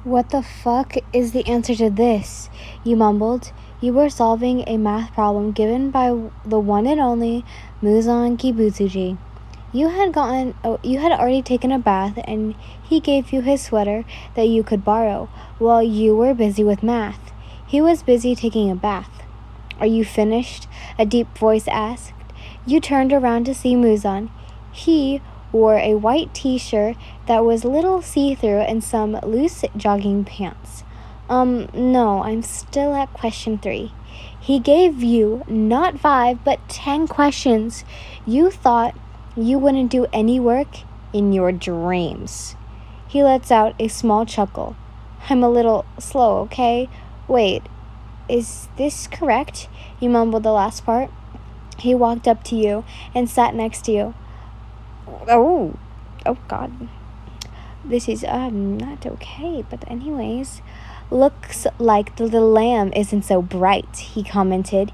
What the fuck is the answer to this? You mumbled. You were solving a math problem given by the one and only Muzan Kibutsuji. You had already taken a bath, and he gave you his sweater that you could borrow while you were busy with math. He was busy taking a bath. Are you finished? A deep voice asked. You turned around to see Muzan. He wore a white t-shirt that was a little see-through and some loose jogging pants. No, I'm still at question 3. He gave you not 5, but 10 questions. You thought you wouldn't do any work in your dreams. He lets out a small chuckle. I'm a little slow, okay? Wait, is this correct? You mumbled the last part. He walked up to you and sat next to you. Oh God. This is not okay, but anyways. Looks like the little lamb isn't so bright, he commented.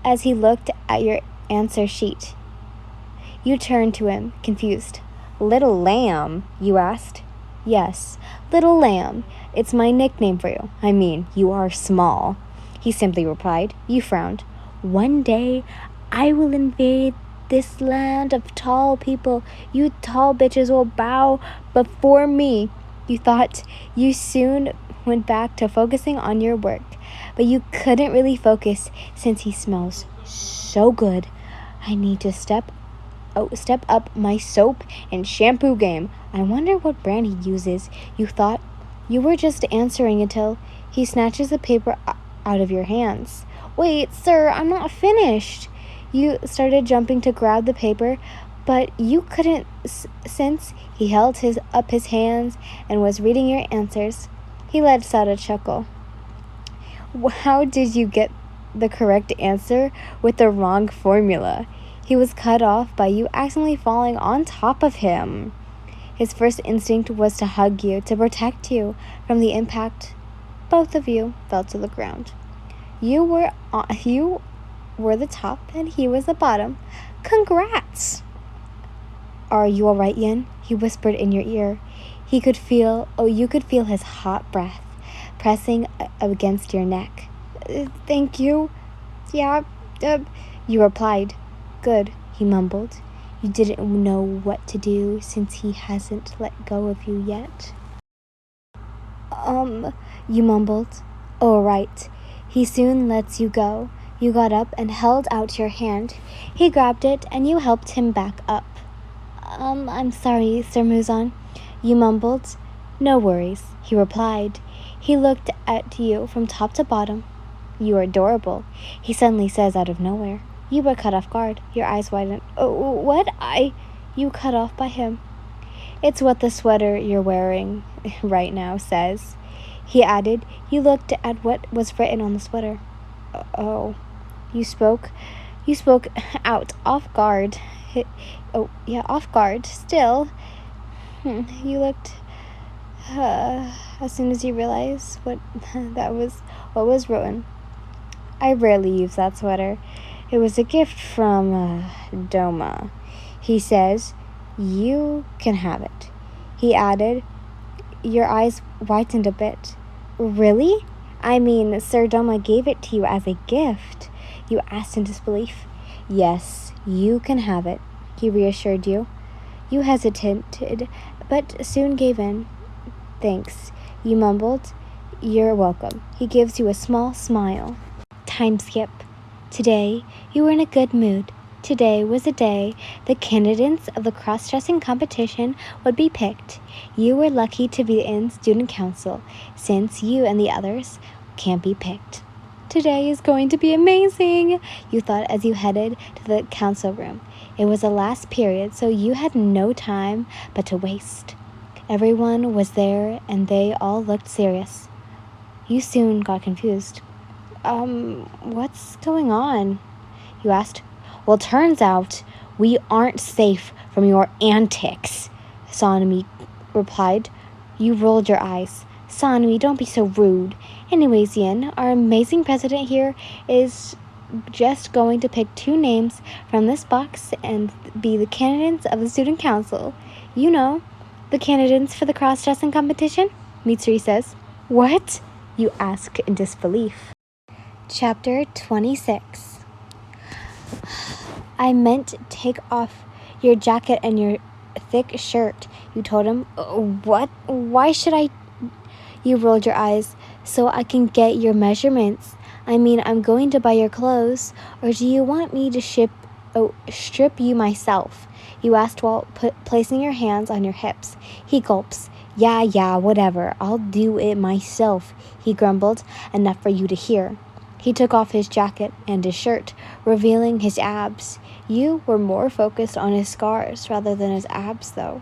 As he looked at your answer sheet. You turned to him, confused. Little lamb, you asked. Yes, little lamb. It's my nickname for you. I mean, you are small, he simply replied. You frowned. One day, I will invade this land of tall people. You tall bitches will bow before me. You thought you soon went back to focusing on your work, but you couldn't really focus since he smells so good. I need to step up my soap and shampoo game. I wonder what brand he uses. You thought you were just answering until he snatches the paper out of your hands. Wait, sir, I'm not finished. You started jumping to grab the paper, but you couldn't since he held up his hands and was reading your answers. He let out a chuckle. How did you get the correct answer with the wrong formula? He was cut off by you accidentally falling on top of him. His first instinct was to hug you, to protect you from the impact. Both of you fell to the ground. You were the top and he was the bottom. Congrats! Are you all right, Yin? He whispered in your ear. You could feel his hot breath pressing against your neck. Thank you. Yeah, you replied. Good, he mumbled. You didn't know what to do since he hasn't let go of you yet. You mumbled. Oh, right. He soon lets you go. You got up and held out your hand. He grabbed it and you helped him back up. I'm sorry, Sir Muzan. You mumbled. No worries, he replied. He looked at you from top to bottom. You are adorable, he suddenly says out of nowhere. You were caught off guard. Your eyes widened. Oh, what? You cut off by him. It's what the sweater you're wearing right now says. He added. You looked at what was written on the sweater. Oh. You spoke out, off guard. Off guard. Still. You looked, as soon as you realized what was written. I rarely use that sweater. It was a gift from Doma. He says, you can have it. He added. Your eyes widened a bit. Really? I mean, Sir Doma gave it to you as a gift. You asked in disbelief. Yes, you can have it, he reassured you. You hesitated, but soon gave in. Thanks, you mumbled. You're welcome. He gives you a small smile. Time skip. Today, you were in a good mood. Today was a day the candidates of the cross-dressing competition would be picked. You were lucky to be in student council, since you and the others can't be picked. Today is going to be amazing, you thought as you headed to the council room. It was the last period, so you had no time but to waste. Everyone was there, and they all looked serious. You soon got confused. What's going on? You asked. Well, turns out we aren't safe from your antics, Sanemi replied. You rolled your eyes. Sanemi, don't be so rude. Anyways, Yin, our amazing president here is just going to pick 2 names from this box and be the candidates of the student council. You know, the candidates for the cross-dressing competition. Mitsuri says. What? You ask in disbelief. Chapter 26. I meant take off your jacket and your thick shirt, you told him. What? Why should I? You rolled your eyes. So I can get your measurements. I mean, I'm going to buy your clothes. Or do you want me to strip you myself? You asked while placing your hands on your hips. He gulps. Yeah, whatever. I'll do it myself, he grumbled, enough for you to hear. He took off his jacket and his shirt, revealing his abs. You were more focused on his scars rather than his abs, though.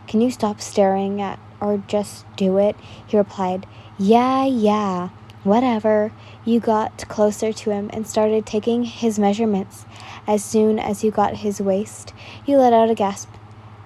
Can you stop staring at or just do it? He replied. Yeah, whatever. You got closer to him and started taking his measurements. As soon as you got his waist, you let out a gasp.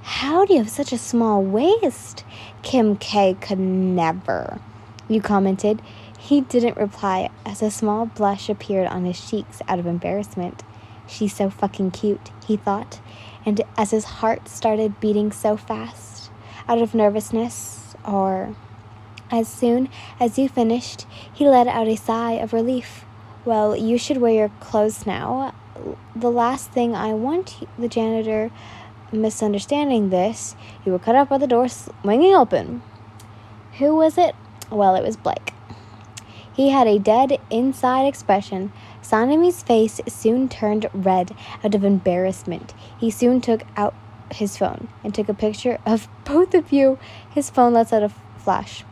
How do you have such a small waist? Kim K could never, you commented. He didn't reply as a small blush appeared on his cheeks out of embarrassment. She's so fucking cute, he thought, and as his heart started beating so fast, out of nervousness, or as soon as you finished, he let out a sigh of relief. Well, you should wear your clothes now. The last thing I want, the janitor misunderstanding this, you were cut off by the door swinging open. Who was it? Well, it was Blake. He had a dead inside expression. Sanemi's face soon turned red out of embarrassment. He soon took out his phone and took a picture of both of you. His phone lets out a flash.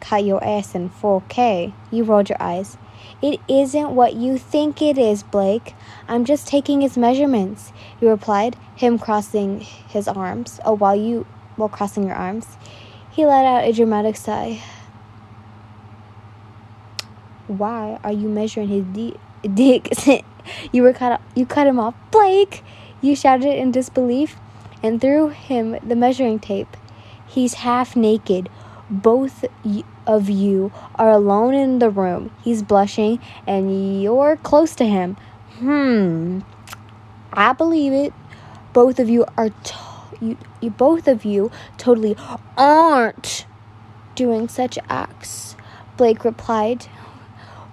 Cut your ass in 4K. You rolled your eyes. It isn't what you think it is, Blake. I'm just taking his measurements, you replied, him crossing his arms. While crossing your arms. He let out a dramatic sigh. Why are you measuring his dick? You cut him off. Blake! You shouted in disbelief and threw him the measuring tape. He's half naked. Both of you are alone in the room. He's blushing and you're close to him. I believe it. Both of you are both of you totally aren't doing such acts, Blake replied.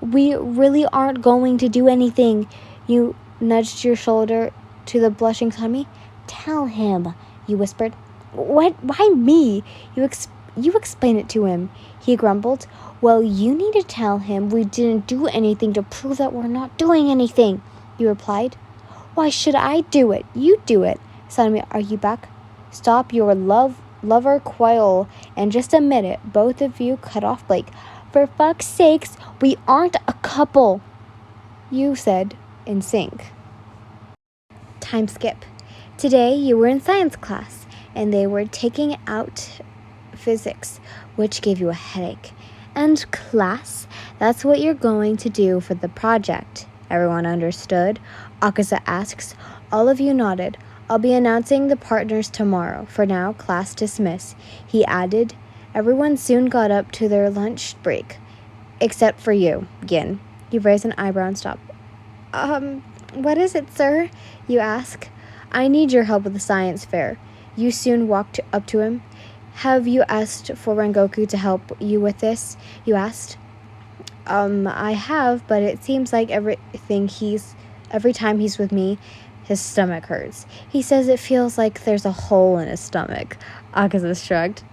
We really aren't going to do anything. You nudged your shoulder to the blushing Tommy. Tell him, you whispered. What? Why me? You explain it to him, he grumbled. Well, you need to tell him we didn't do anything to prove that we're not doing anything, you replied. Why should I do it? You do it, Sanemi argued back. Stop your lover quarrel and just admit it. Both of you cut off Blake. For fuck's sakes, we aren't a couple, you said in sync. Time skip. Today you were in science class and they were taking out physics, which gave you a headache. And class, that's what you're going to do for the project. Everyone understood? Akaza asks. All of you nodded. I'll be announcing the partners tomorrow. For now, class dismiss, he added. Everyone soon got up to their lunch break. Except for you, Yin. You raised an eyebrow and stopped. What is it, sir? You ask. I need your help with the science fair. You soon walked up to him. Have you asked for Rengoku to help you with this? You asked. I have, but it seems like every time he's with me, his stomach hurts. He says it feels like there's a hole in his stomach. Akaza shrugged.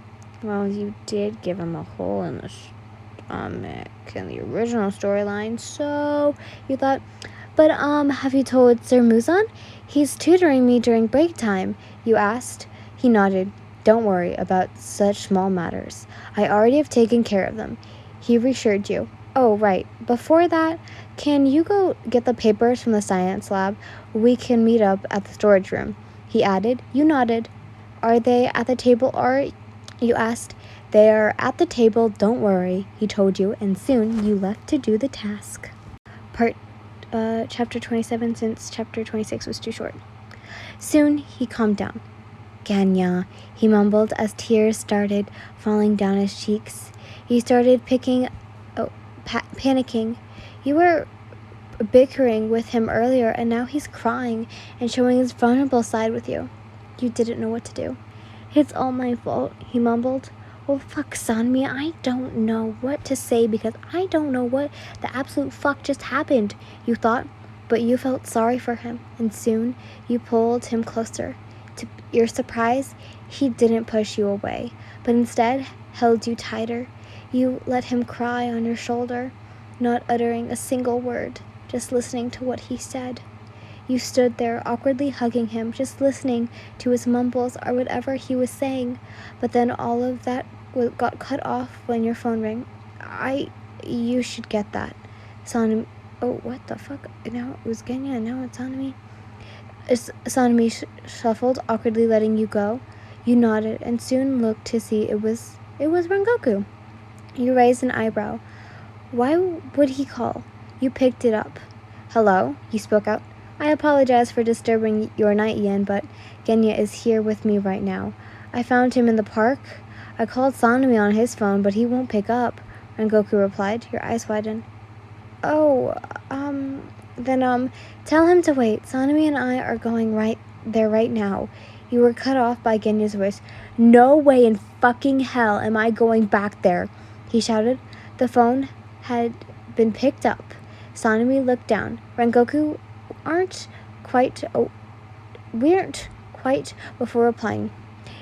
Well, you did give him a hole in the stomach in the original storyline, so you thought. But, have you told Sir Muzan? He's tutoring me during break time, you asked. He nodded. Don't worry about such small matters. I already have taken care of them. He reassured you. Oh, right. Before that, can you go get the papers from the science lab? We can meet up at the storage room, he added. You nodded. Are they at the table, or? You asked. They are at the table, don't worry, he told you, and soon you left to do the task. Chapter 27, since chapter 26 was too short. Soon he calmed down. Ganya, he mumbled as tears started falling down his cheeks. He started panicking. You were bickering with him earlier, and now he's crying and showing his vulnerable side with you. You didn't know what to do. It's all my fault, he mumbled. Well, fuck, Sanemi, I don't know what to say because I don't know what the absolute fuck just happened, you thought, but you felt sorry for him, and soon you pulled him closer. To your surprise, he didn't push you away, but instead held you tighter. You let him cry on your shoulder, not uttering a single word, just listening to what he said. You stood there awkwardly hugging him, just listening to his mumbles or whatever he was saying, but then all of that got cut off when your phone rang. You should get that. Sanemi, oh, what the fuck? Now it was Genya, now it's Sanemi. Sanemi shuffled, awkwardly letting you go. You nodded and soon looked to see it was Rengoku. You raised an eyebrow. Why would he call? You picked it up. Hello, you spoke out. I apologize for disturbing your night, Yin, but Genya is here with me right now. I found him in the park. I called Sanemi on his phone, but he won't pick up, Rengoku replied. Your eyes widened. Oh, then tell him to wait. Sanemi and I are going right there right now. You were cut off by Genya's voice. No way in fucking hell am I going back there, he shouted. The phone had been picked up. Sanemi looked down. Rengoku, we aren't quite before replying.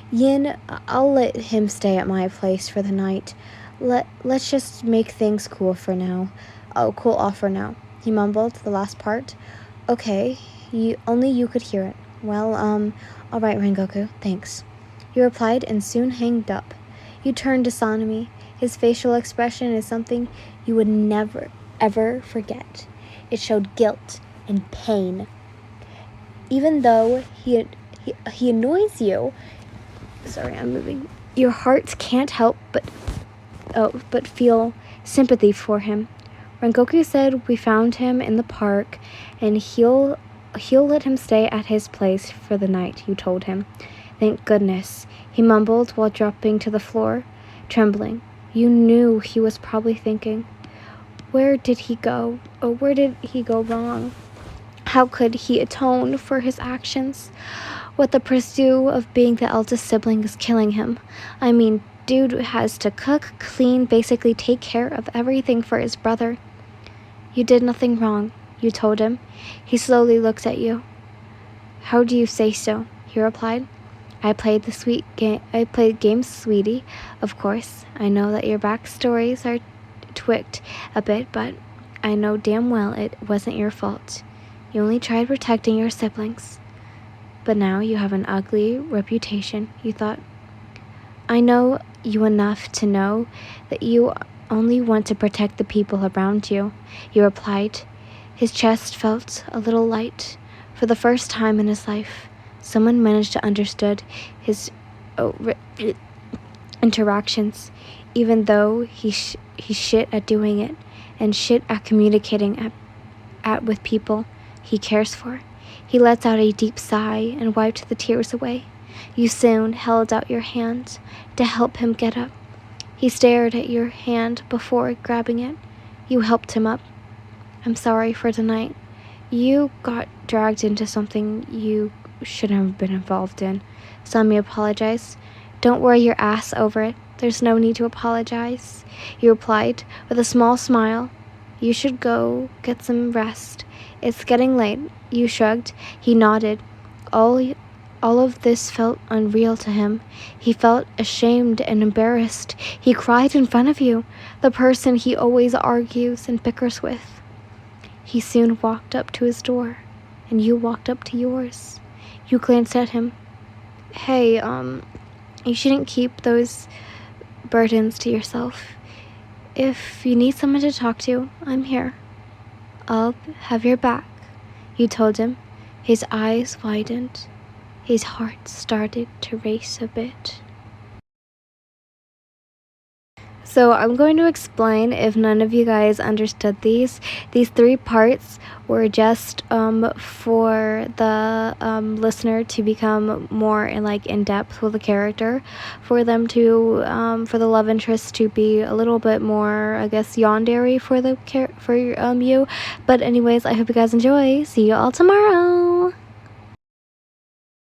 Yin, I'll let him stay at my place for the night. Let's just make things cool off for now. He mumbled the last part. Okay, only you could hear it. Well, all right, Rengoku, thanks. He replied and soon hanged up. You turned to Sanemi. His facial expression is something you would never, ever forget. It showed guilt and pain. Even though he annoys you, sorry, I'm moving. Your heart can't help but feel sympathy for him. Rengoku said we found him in the park, and he'll let him stay at his place for the night, you told him. Thank goodness, he mumbled while dropping to the floor, trembling. You knew he was probably thinking, where did he go? Or where did he go wrong? How could he atone for his actions? What the pursuit of being the eldest sibling is killing him. I mean, dude has to cook, clean, basically take care of everything for his brother. You did nothing wrong, you told him. He slowly looked at you. How do you say so? He replied. I played games, sweetie. Of course, I know that your backstories are tweaked a bit, but I know damn well it wasn't your fault. You only tried protecting your siblings. But now you have an ugly reputation, you thought. I know you enough to know that you only want to protect the people around you, he replied. His chest felt a little light. For the first time in his life, someone managed to understand his interactions, even though he's shit at doing it and shit at communicating with people he cares for. He lets out a deep sigh and wiped the tears away. You soon held out your hand to help him get up. He stared at your hand before grabbing it. You helped him up. I'm sorry for tonight. You got dragged into something you shouldn't have been involved in. Sanemi apologized. Don't worry your ass over it. There's no need to apologize, he replied with a small smile. You should go get some rest. It's getting late. You shrugged. He nodded. All of this felt unreal to him. He felt ashamed and embarrassed. He cried in front of you, the person he always argues and bickers with. He soon walked up to his door, and you walked up to yours. You glanced at him. Hey, you shouldn't keep those burdens to yourself. If you need someone to talk to, I'm here. I'll have your back, you told him. His eyes widened. His heart started to race a bit. So I'm going to explain if none of you guys understood these. These 3 parts were just for the listener to become more in depth with the character, for them to for the love interest to be a little bit more, I guess, yandere for you. But anyways, I hope you guys enjoy. See you all tomorrow.